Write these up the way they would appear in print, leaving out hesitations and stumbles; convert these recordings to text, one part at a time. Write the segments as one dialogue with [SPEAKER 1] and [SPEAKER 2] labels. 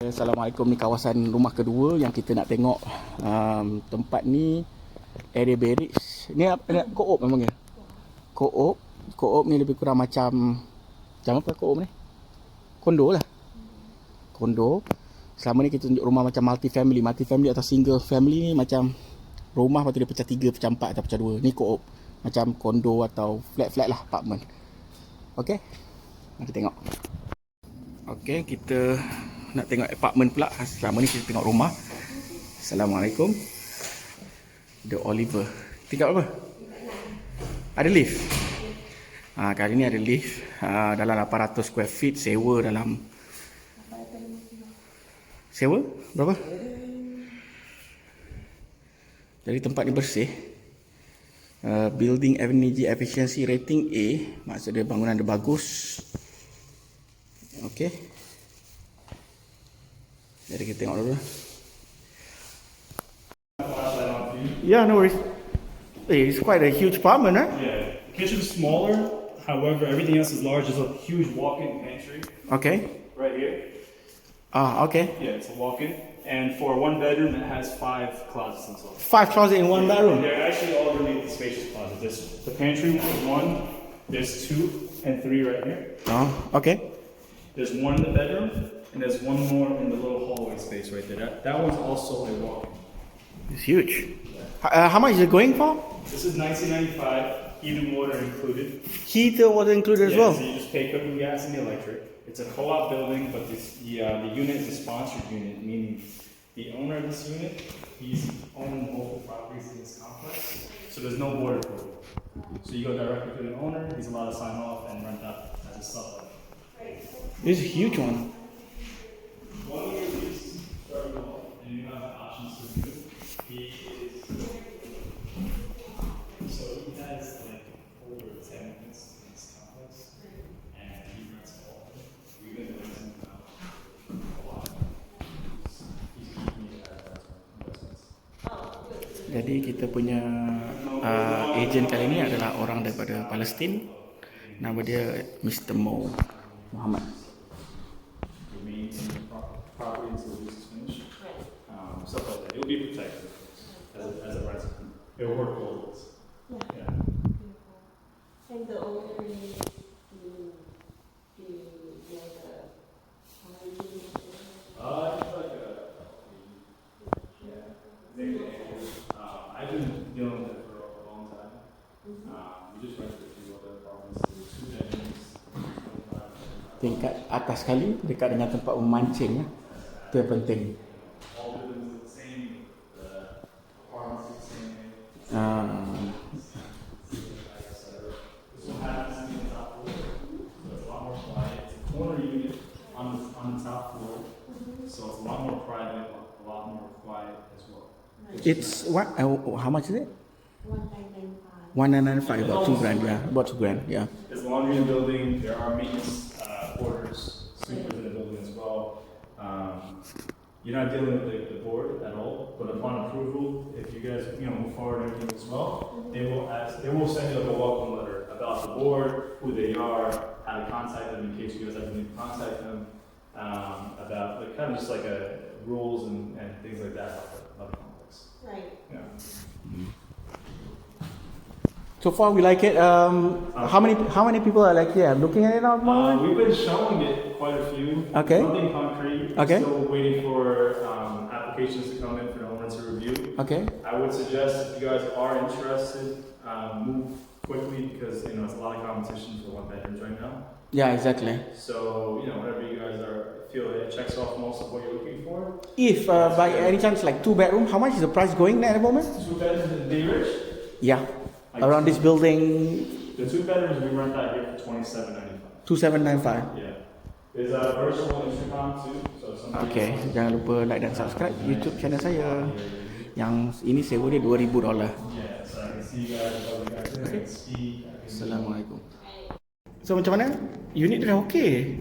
[SPEAKER 1] Assalamualaikum, ni kawasan rumah kedua yang kita nak tengok. Tempat ni area barracks. Ni apa, co-op memang ya? Co-op ni lebih kurang macam apa co-op ni? Kondo lah. Kondo. Selama ni kita tunjuk rumah macam multi-family atau single family ni macam rumah lepas tu dia pecah 3, pecah 4 atau pecah 2. Ni co-op. Macam kondo atau flat lah, apartment. Okey. Mari tengok. Okey, kita nak tengok apartment pula. Selama ni kita tengok rumah. Assalamualaikum. The Oliver. Tingkat apa? Ada lift. Kali ni ada lift. Dalam 800 square feet. Sewa dalam... Sewa? Berapa? Jadi tempat ni bersih. Building Energy Efficiency Rating A. Maksud dia bangunan dia bagus. Okey. Jadi kita tengok dulu. Yeah, no worries. It's quite a huge apartment, right?
[SPEAKER 2] Yeah. The kitchen's smaller, however, everything else is large. There's a huge walk-in pantry.
[SPEAKER 1] Okay.
[SPEAKER 2] Right here.
[SPEAKER 1] Okay.
[SPEAKER 2] Yeah, it's a walk-in. And for one bedroom, it has 5 closets inside.
[SPEAKER 1] 5 closets in one bedroom?
[SPEAKER 2] They're actually all really spacious closets. There's the pantry is 1, there's 2 and 3 right here.
[SPEAKER 1] Okay.
[SPEAKER 2] There's 1 in the bedroom, and there's 1 more in the little hallway space right there. That one's also a walk-in.
[SPEAKER 1] It's huge. How much is it going for?
[SPEAKER 2] This is $19.95, heated water included.
[SPEAKER 1] Heater was included as well?
[SPEAKER 2] So you just pay cooking gas and the electric. It's a co-op building, but the unit is a sponsored unit, meaning the owner of this unit, he's owned multiple properties in this complex, so there's no border for it. So you go directly to the owner, he's allowed to sign off and rent out as a sublet.
[SPEAKER 1] This is a huge one.
[SPEAKER 2] 1 year lease, starting off, and you have options to renew. So he has like over 10 units in this complex, and he rents all of them. We've been renting now a lot. He's keeping it as investments.
[SPEAKER 1] Jadi kita punya agent kali ni adalah orang daripada Palestin. Nama dia Mr. Mo Muhammad.
[SPEAKER 2] Property until the lease is finished. Stuff like that. It'll be protected as a resident. It'll work both ways. Yeah.
[SPEAKER 3] And the owner is
[SPEAKER 2] I've been dealing with it for a long time. We just rented a few other apartments. 2 bedrooms.
[SPEAKER 1] Tingkat atas sekali dekat dengan tempat memancing. Itu yang penting.
[SPEAKER 2] All buildings are the same. The apartments are the same. This one happens to be on the top floor, so it's a lot more quiet. It's a corner unit on the top floor, so it's a lot more private, a lot more quiet as well.
[SPEAKER 1] It's what? How much is it?
[SPEAKER 3] 1995.
[SPEAKER 1] 1995, about 2 grand. Yeah, about 2 grand. Yeah.
[SPEAKER 2] There's laundry in the building. There are maintenance quarters, sweepers in the building as well. You're not dealing with the board at all, but upon approval, if you guys move forward and everything as well, they will send you like a welcome letter about the board, who they are, how to contact them in case you guys ever need to contact them, about like, kind of just like rules and things like that about the complex.
[SPEAKER 3] Right.
[SPEAKER 2] Yeah.
[SPEAKER 1] So far we like it. How many people are like looking at it now?
[SPEAKER 2] We've been showing it quite a few.
[SPEAKER 1] Okay.
[SPEAKER 2] Nothing concrete.
[SPEAKER 1] Okay.
[SPEAKER 2] Still waiting for applications to come in for the owner to review.
[SPEAKER 1] Okay.
[SPEAKER 2] I would suggest if you guys are interested, move quickly because it's a lot of competition for 1 bedrooms right now.
[SPEAKER 1] Yeah, exactly.
[SPEAKER 2] So whatever you guys feel it checks off most of what you're looking for.
[SPEAKER 1] If by any chance like 2 bedroom, how much is the price going at the moment?
[SPEAKER 2] 2 bedrooms in Bay Ridge.
[SPEAKER 1] Yeah. Around this building,
[SPEAKER 2] The 2 bedrooms we rent out here for $27.95.
[SPEAKER 1] 2795.
[SPEAKER 2] Yeah. There's a virtual intercom too. So somebody.
[SPEAKER 1] Okay, jangan lupa like dan subscribe YouTube channel saya. Yang ini sewa dia $2,000.
[SPEAKER 2] Yeah, so I can see you guys. Okay. Speak.
[SPEAKER 1] Assalamualaikum. So macam mana? Unit dia dah okey.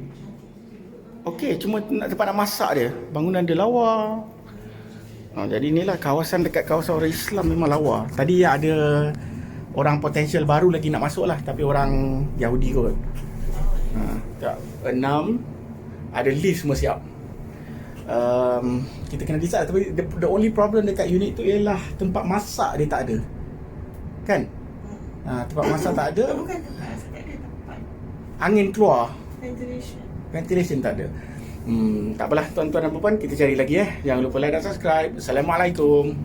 [SPEAKER 1] Okey, cuma tempat nak masak dia. Bangunan dia lawa. Jadi inilah kawasan dekat kawasan orang Islam memang lawa. Tadi ada orang potensial baru lagi nak masuk lah, tapi orang Yahudi kot. 6 ada lift semua siap. Kita kena decide. Tapi the only problem dekat unit tu ialah tempat masak dia tak ada. Kan? Tempat masak tak ada.
[SPEAKER 3] Bukan tempat, tak ada tempat.
[SPEAKER 1] Angin keluar,
[SPEAKER 3] Ventilation.
[SPEAKER 1] tak ada. Tak apalah tuan-tuan dan puan, kita cari lagi. Jangan lupa like dan subscribe. Assalamualaikum.